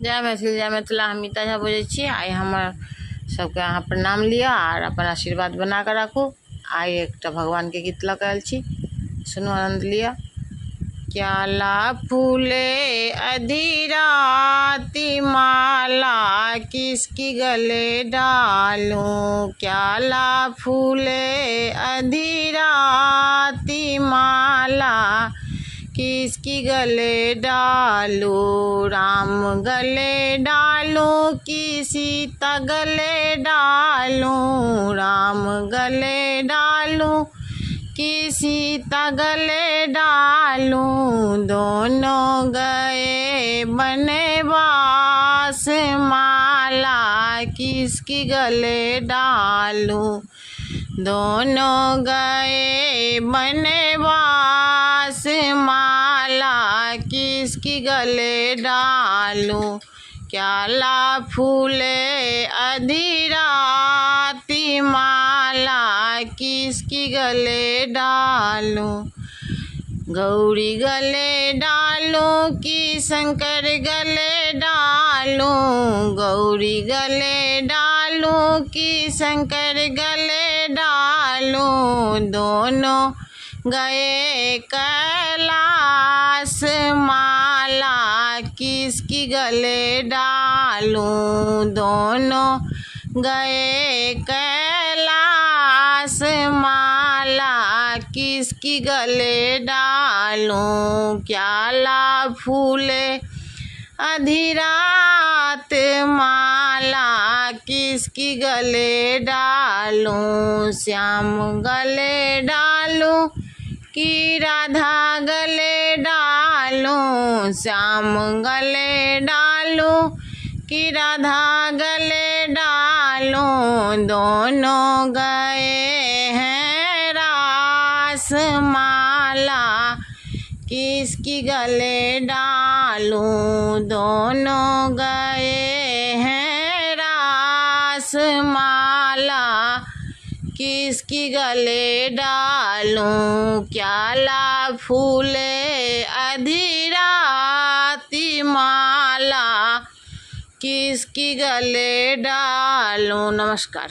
जय मैथिली जय मिथिला। हम मीता झा बोलै छी। आइ हमर सबके अहाँ प्रणाम लिअ और अपन आशीर्वाद बना कर राखू। आइ एक भगवान के गीत लऽ के आयल छी, सुनू, आनंद लिअ। क्याला फूले अधीराती माला किसकी गले डालूं। क्याला फूले अधीराती माला किसकी गले डालूं। राम गले डालूं कि सीता गले डालूं। राम गले डालूं कि सीता गले डालूं। दोनों गए बनवास माला किसकी गले डालूं। दोनों गए बनवास माला किसकी गले डालूं। क्याला फूले अधीराती माला किसकी गले डालूं। गौरी गले डालूं कि शंकर गले डालूं। गौरी गले डालूं कि शंकर गले डालूं। दोनों गए कैलाश माला किसकी गले डालूं। दोनों गए कैलाश माला किसकी गले डालूं। क्याला फूले अधीरात माला किसकी गले डालूं। श्याम गले डालूं कि राधा गले डालूं। श्याम गले डालूं कि राधा गले डालूं। दोनों गए हैं रास माला किसकी गले डालूं। दोनों गए हैं रास माला किसकी गले डालूं। क्याला फूले अधीराती माला किसकी गले डालूं। नमस्कार।